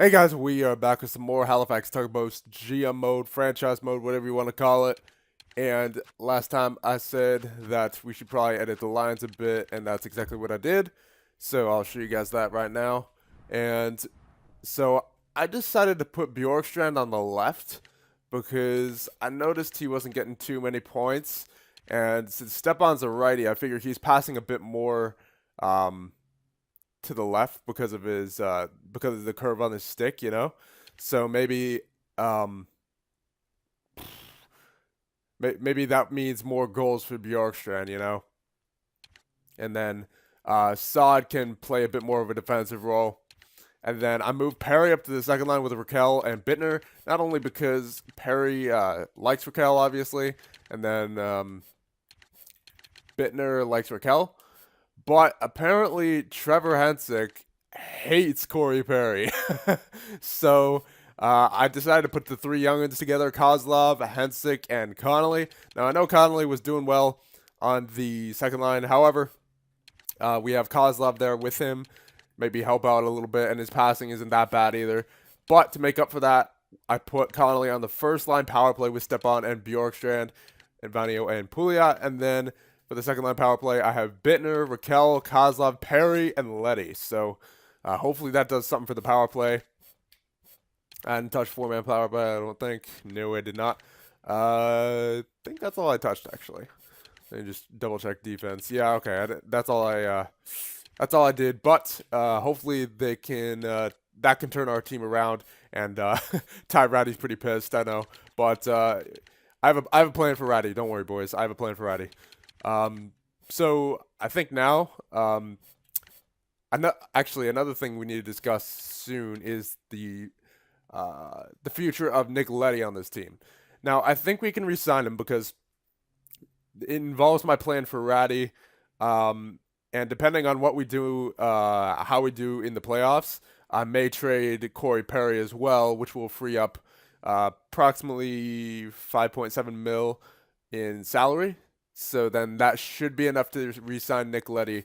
Hey guys, we are back with some more Halifax Tugboats GM mode, franchise mode, whatever you want to call it. And last time I said that we should probably edit the lines a bit, and that's exactly what I did. So I'll show you guys that right now. And so I decided to put Bjorkstrand on the left because I noticed he wasn't getting too many points. And since Stepan's a righty, I figure he's passing a bit more um, to the left because of the curve on his stick, you know. So um maybe that means more goals for Bjorkstrand, you know. And then Sod can play a bit more of a defensive role. And then I moved Perry up to the second line with Raquel and Bittner, not only because Perry likes Raquel, obviously, and then Bittner likes Raquel, but apparently Trevor Hensick hates Corey Perry. So I decided to put the three youngins together: Kozlov, Hensick, and Connolly. Now I know Connolly was doing well on the second line. However, we have Kozlov there with him, maybe help out a little bit, and his passing isn't that bad either. But to make up for that, I put Connolly on the first line power play with Stepan and Bjorkstrand and Vanio and Pouliot, and then for the second line power play, I have Bittner, Raquel, Kozlov, Perry, and Letty. So hopefully that does something for the power play. I didn't touch four-man power play, I don't think. No, I did not. I think that's all I touched, actually. Let me just double check defense. Yeah, okay. That's all I did. But hopefully they can that can turn our team around. And Ty Ratty's pretty pissed, I know. But I have a plan for Ratty. Don't worry, boys. I have a plan for Ratty. So I think now, actually another thing we need to discuss soon is the future of Nick Leddy on this team. Now I think we can re-sign him because it involves my plan for Ratty, and depending on what we do, how we do in the playoffs, I may trade Corey Perry as well, which will free up approximately 5.7 mil in salary. So then that should be enough to re-sign Nick Leddy.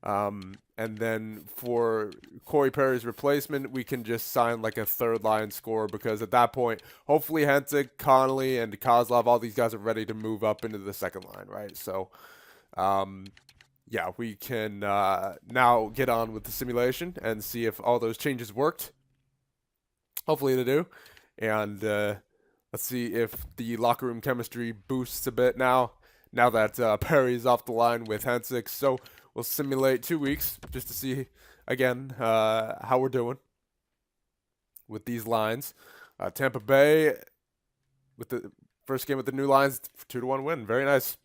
And then for Corey Perry's replacement, we can just sign like a third line scorer because at that point, hopefully Hensick, Connolly, and Kozlov, all these guys are ready to move up into the second line, right? So, um, yeah, we can now get on with the simulation and see if all those changes worked. Hopefully they do. And let's see if the locker room chemistry boosts a bit now that Perry's off the line with Hensick. So we'll simulate 2 weeks just to see again how we're doing with these lines. Tampa Bay with the first game with the new lines, 2-1 win. Very nice.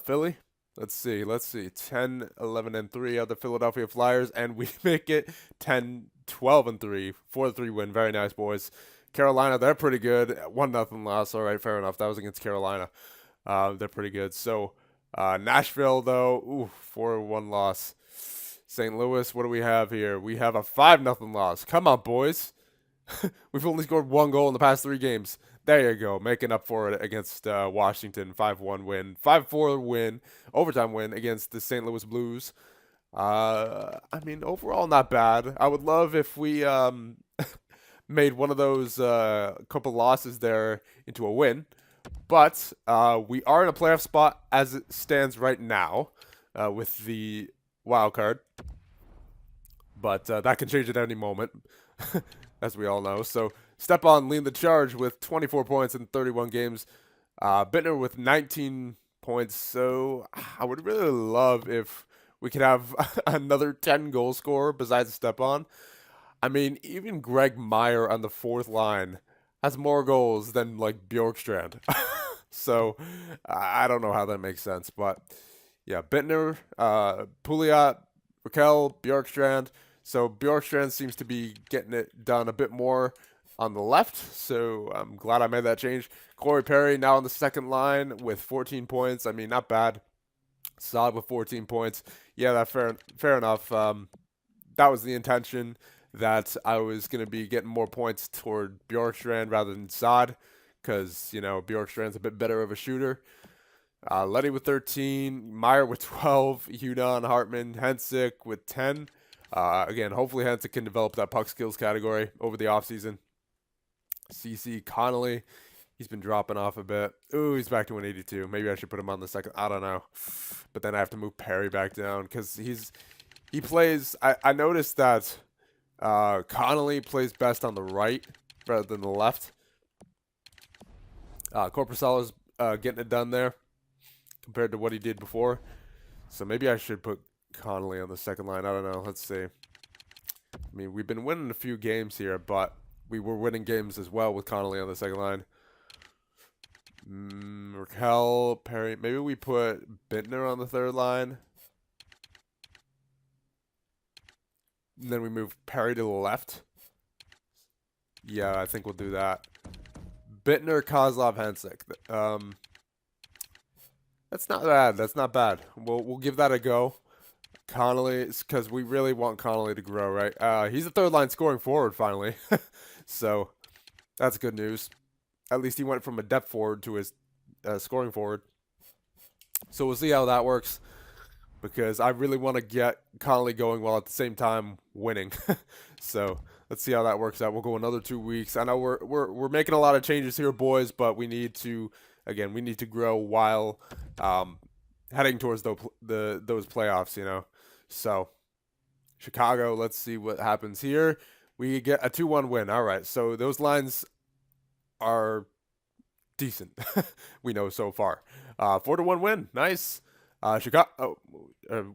Philly. Let's see. 10, 11, and 3 are the Philadelphia Flyers, and we make it 10, 12, and 3 for the 3 win. Very nice, boys. Carolina, they're pretty good. 1-0 loss. All right, fair enough. That was against Carolina. They're pretty good. So Nashville, though, 4-1 loss. St. Louis, what do we have here? We have a 5-0 loss. Come on, boys. We've only scored one goal in the past 3 games. There you go, making up for it against Washington. 5-1 win, 5-4 win, overtime win against the St. Louis Blues. I mean, overall, not bad. I would love if we made one of those couple losses there into a win. But we are in a playoff spot as it stands right now with the wild card. But that can change at any moment, as we all know. So Stepan leading the charge with 24 points in 31 games. Bittner with 19 points. So I would really love if we could have another 10 goal scorer besides Stepan. I mean, even Greg Meyer on the fourth line has more goals than like Bjorkstrand. So I don't know how that makes sense, but yeah, Bittner, Pouliot, Raquel, Bjorkstrand. So Bjorkstrand seems to be getting it done a bit more on the left. So I'm glad I made that change. Corey Perry now on the second line with 14 points. I mean, not bad. Solid with 14 points. Yeah, that's fair enough. That was the intention that I was going to be getting more points toward Bjorkstrand rather than Sod because, you know, Bjorkstrand's a bit better of a shooter. Letty with 13, Meyer with 12, Hudon, Hartman, Hensick with 10. Again, hopefully Hansen can develop that puck skills category over the offseason. CC Connolly, he's been dropping off a bit. Ooh, he's back to 182. Maybe I should put him on the second. I don't know. But then I have to move Perry back down because he plays. I noticed that Connolly plays best on the right rather than the left. Corpusala's getting it done there compared to what he did before. So maybe I should put Connolly on the second line. I don't know. Let's see. I mean, we've been winning a few games here, but we were winning games as well with Connolly on the second line. Raquel, Perry. Maybe we put Bittner on the third line. And then we move Perry to the left. Yeah, I think we'll do that. Bittner, Kozlov, Hensick. That's not bad. That's not bad. We'll give that a go. Connolly, because we really want Connolly to grow, right? He's a third line scoring forward finally. So that's good news. At least he went from a depth forward to his scoring forward. So we'll see how that works, because I really want to get Connolly going while at the same time winning. So let's see how that works out. We'll go another 2 weeks. I know we're making a lot of changes here, boys, but we need to grow while heading towards those playoffs, you know. So Chicago, let's see what happens here. We get a 2-1 win. All right, so those lines are decent. We know so far. 4-1 win. Nice. Chicago,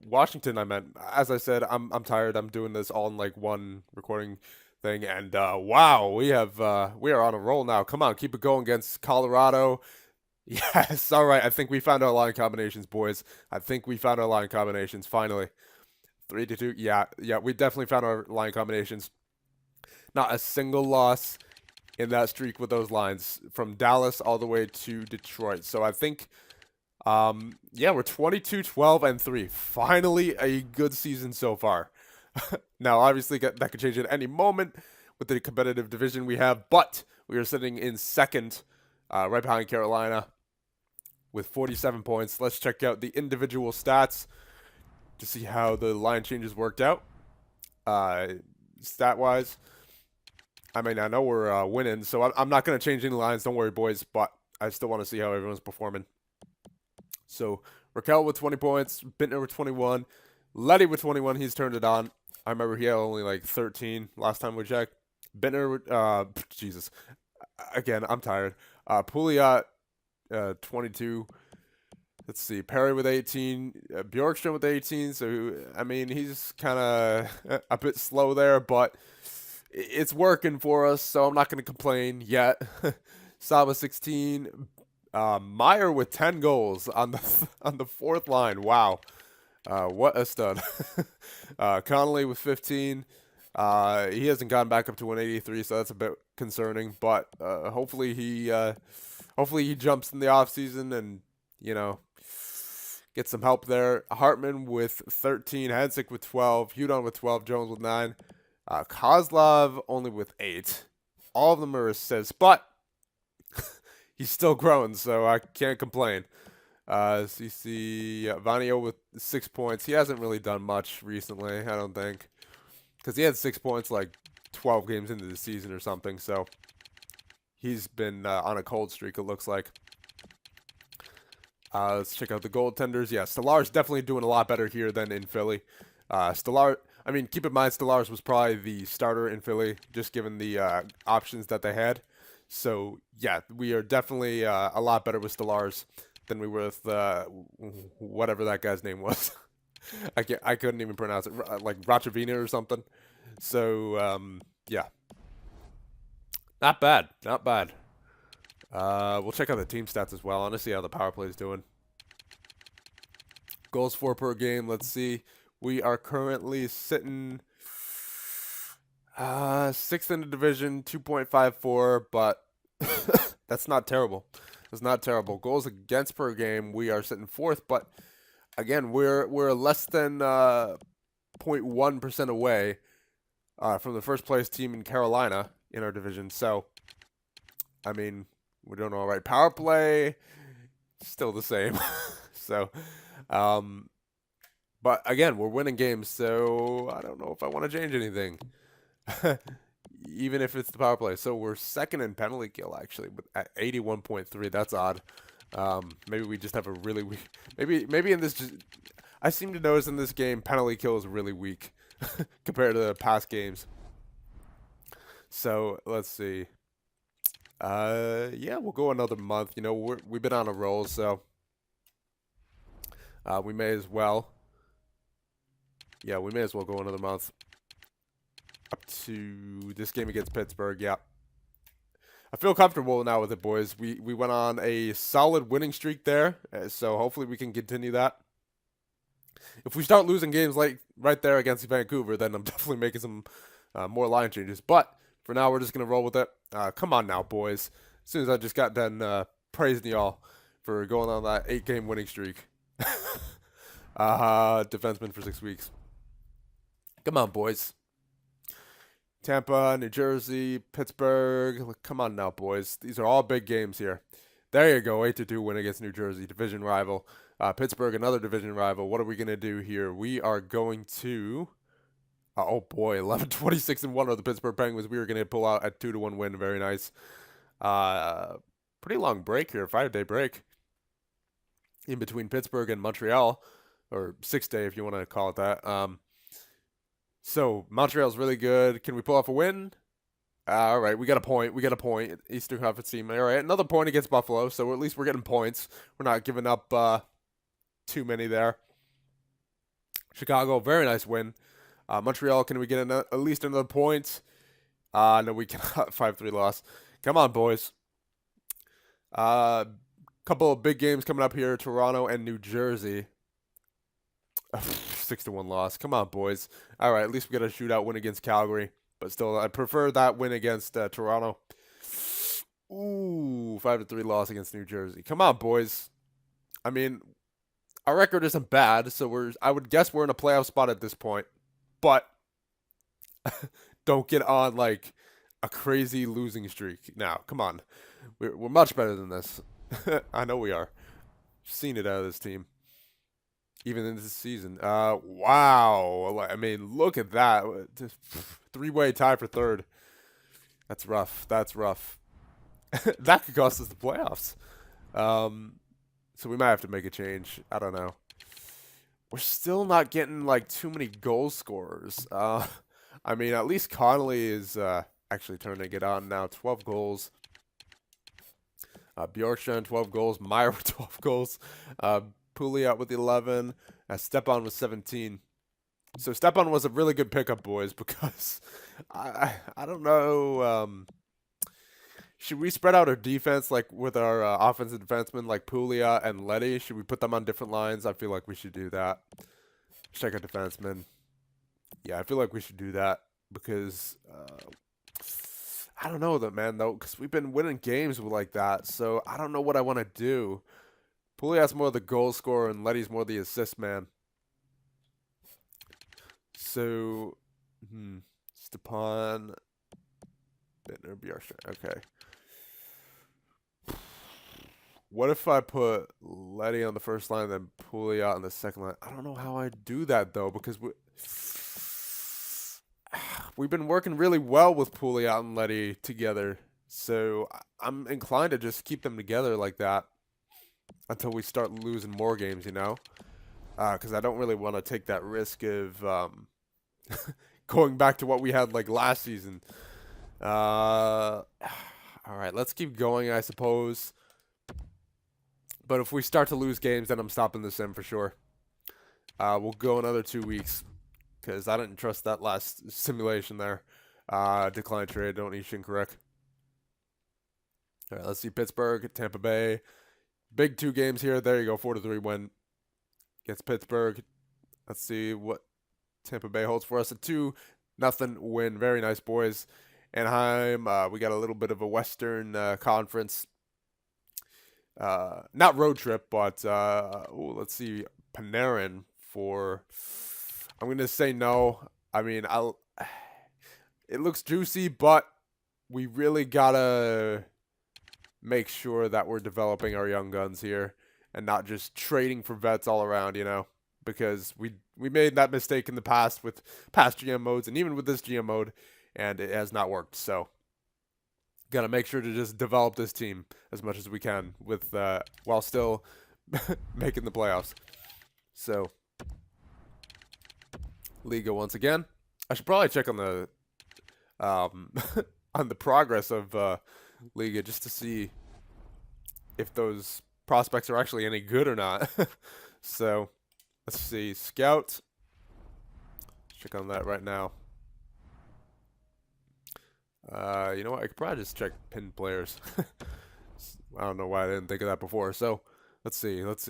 Washington. I meant. As I said, I'm tired. I'm doing this all in like one recording thing, and wow, we are on a roll now. Come on, keep it going against Colorado. Yes. All right. I think we found our line combinations, boys. I think we found our line combinations finally. 3-2. Yeah. We definitely found our line combinations. Not a single loss in that streak with those lines from Dallas all the way to Detroit. So I think, yeah, we're 22-12-3. Finally, a good season so far. Now, obviously, that could change at any moment with the competitive division we have, but we are sitting in second, right behind Carolina, with 47 points. Let's check out the individual stats to see how the line changes worked out. Stat-wise, I mean, I know we're winning, so I'm not going to change any lines. Don't worry, boys, but I still want to see how everyone's performing. So, Raquel with 20 points, Bittner with 21, Letty with 21. He's turned it on. I remember he had only like 13 last time we checked. Bittner, Jesus. Again, I'm tired. Pouliot, 22. Let's see. Perry with 18. Bjorkström with 18. So, I mean, he's kind of a bit slow there, but it's working for us, so I'm not going to complain yet. Saba 16. Meyer with 10 goals on the fourth line. Wow. What a stud. Connolly with 15. He hasn't gone back up to 183, so that's a bit concerning. But hopefully he jumps in the offseason and, you know, get some help there. Hartman with 13. Hansick with 12. Hudon with 12. Jones with 9. Kozlov only with 8. All of them are assists, but he's still growing, so I can't complain. CC Vanio with 6 points. He hasn't really done much recently, I don't think, because he had 6 points like 12 games into the season or something. So he's been on a cold streak, it looks like. Let's check out the goaltenders. Yeah, Stolar's definitely doing a lot better here than in Philly. Stolar, I mean, keep in mind, Stolar's was probably the starter in Philly, just given the options that they had. So, yeah, we are definitely a lot better with Stolar's than we were with whatever that guy's name was. I couldn't even pronounce it, like Rachavina or something. So, yeah. Not bad. Not bad. We'll check out the team stats as well. I want to see how the power play is doing. Goals for per game. Let's see. We are currently sitting 6th in the division, 2.54, but that's not terrible. It's not terrible. Goals against per game, we are sitting 4th, but again, we're less than 0.1% away from the first place team in Carolina in our division. So, I mean, we're doing all right. Power play, still the same. So, But again, we're winning games, so I don't know if I want to change anything. Even if it's the power play. So we're second in penalty kill, actually, but at 81.3. That's odd. Maybe we just have a really weak... Maybe in this... I seem to notice in this game, penalty kill is really weak compared to the past games. So, let's see. Yeah, we'll go another month. You know, we've been on a roll, so we may as well. Yeah, we may as well go another month. Up to this game against Pittsburgh, yeah. I feel comfortable now with it, boys. We went on a solid winning streak there, so hopefully we can continue that. If we start losing games like right there against Vancouver, then I'm definitely making some more line changes. But for now, we're just going to roll with it. Come on now, boys. As soon as I just got done praising y'all for going on that 8-game winning streak. Defenseman for 6 weeks. Come on, boys. Tampa, New Jersey, Pittsburgh. Come on now, boys. These are all big games here. There you go. 8-2 win against New Jersey, division rival. Pittsburgh, another division rival. What are we going to do here? We are going to... oh, boy. 11-26-1 are the Pittsburgh Penguins. We are going to pull out a 2-1 win. Very nice. Pretty long break here. 5-day break in between Pittsburgh and Montreal. Or 6-day if you want to call it that. So, Montreal's really good. Can we pull off a win? All right, we got a point. We got a point. Eastern Conference team. All right, another point against Buffalo. So, at least we're getting points. We're not giving up too many there. Chicago, very nice win. Montreal, can we get at least another point? No, we cannot. 5-3 loss. Come on, boys. Couple of big games coming up here. Toronto and New Jersey. 6-1 loss. Come on, boys. All right, at least we got a shootout win against Calgary. But still, I prefer that win against Toronto. Ooh, 5-3 loss against New Jersey. Come on, boys. I mean, our record isn't bad, so I would guess we're in a playoff spot at this point. But don't get on like a crazy losing streak. Now, come on. We're much better than this. I know we are. Seen it out of this team. Even in this season. Wow. I mean, look at that. Just 3-way tie for third. That's rough. That's rough. That could cost us the playoffs. So we might have to make a change. I don't know. We're still not getting, like, too many goal scorers. I mean, at least Connolly is actually turning to get on now. 12 goals. Bjorkstrand, 12 goals. Meyer with 12 goals. Pouliot with 11, Stepan with 17. So Stepan was a really good pickup, boys, because I don't know. Should we spread out our defense like with our offensive defensemen like Pouliot and Leddy? Should we put them on different lines? I feel like we should do that. Check our defensemen. Yeah, I feel like we should do that because I don't know that, man, though, because we've been winning games like that. So I don't know what I want to do. Pouliot's more the goal scorer, and Leddy's more the assist man. So, Stepan, Bittner, Bjorkstrand. Okay. What if I put Leddy on the first line, then Pouliot on the second line? I don't know how I do that, though, because we've been working really well with Pouliot and Leddy together. So, I'm inclined to just keep them together like that. Until we start losing more games, you know? Because I don't really want to take that risk of going back to what we had, like, last season. All right, let's keep going, I suppose. But if we start to lose games, then I'm stopping the sim for sure. We'll go another 2 weeks. Because I didn't trust that last simulation there. Decline trade, don't need incorrect. All right, let's see. Pittsburgh, Tampa Bay. Big 2 games here. There you go. 4-3 win against Pittsburgh. Let's see what Tampa Bay holds for us. A 2-0 win. Very nice, boys. Anaheim, we got a little bit of a Western Conference. Not road trip, but let's see. Panarin for... I'm going to say no. I mean, it looks juicy, but we really got to... make sure that we're developing our young guns here and not just trading for vets all around, you know, because we made that mistake in the past with past GM modes and even with this GM mode, and it has not worked. So got to make sure to just develop this team as much as we can with while still making the playoffs. So Liga once again. I should probably check on the on the progress of Liga just to see if those prospects are actually any good or not. So let's see, scout. Check on that right now. You know what? I could probably just check pinned players. I don't know why I didn't think of that before. So let's see. What's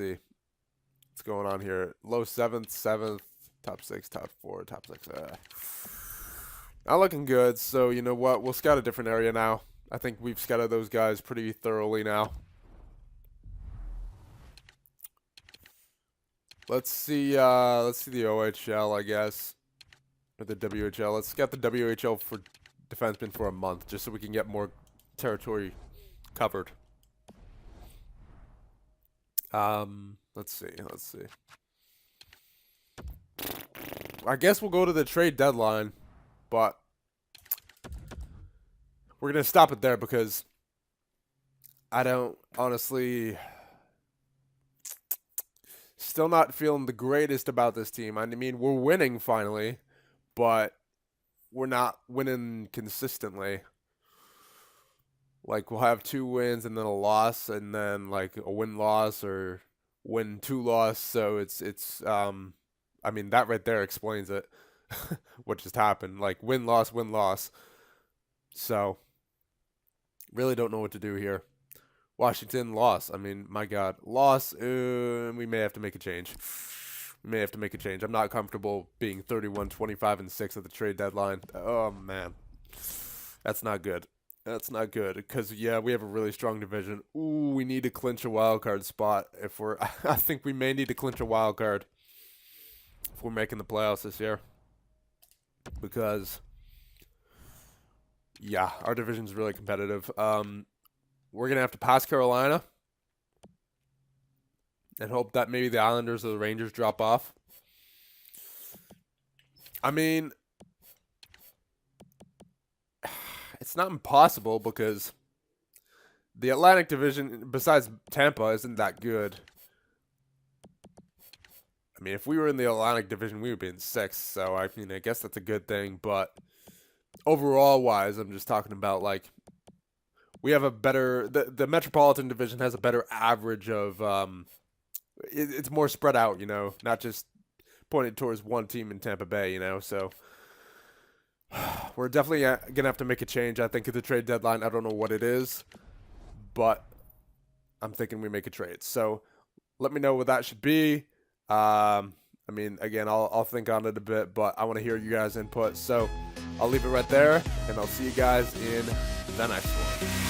going on here? Low 7th, top 6, top 4, top 6. Not looking good. So you know what? We'll scout a different area now. I think we've scouted those guys pretty thoroughly now. Let's see the OHL, I guess, or the WHL. Let's scout the WHL for defensemen for a month, just so we can get more territory covered. Let's see. I guess we'll go to the trade deadline, but we're gonna stop it there because I don't honestly. Still not feeling the greatest about this team. I mean, we're winning finally, but we're not winning consistently. Like, we'll have 2 wins and then a loss, and then like a win-loss or win-2-loss. So it's I mean, that right there explains it. What just happened? Like win-loss, win-loss. So really don't know what to do here. Washington loss. I mean, my God, loss. We may have to make a change. I'm not comfortable being 31-25-6 at the trade deadline. Oh man, that's not good. Because yeah, we have a really strong division. Ooh, we need to clinch a wild card spot. I think we may need to clinch a wild card if we're making the playoffs this year. Because yeah, our division's really competitive. We're going to have to pass Carolina and hope that maybe the Islanders or the Rangers drop off. I mean, it's not impossible because the Atlantic Division, besides Tampa, isn't that good. I mean, if we were in the Atlantic Division, we would be in 6th. So, I mean, I guess that's a good thing. But overall-wise, I'm just talking about, like, we have a better the Metropolitan Division has a better average of it's more spread out, you know, not just pointed towards one team in Tampa Bay, you know. So we're definitely gonna have to make a change. I think at the trade deadline. I don't know what it is, but I'm thinking we make a trade. So let me know what that should be. I mean, again, I'll think on it a bit, but I want to hear you guys' input. So I'll leave it right there, and I'll see you guys in the next one.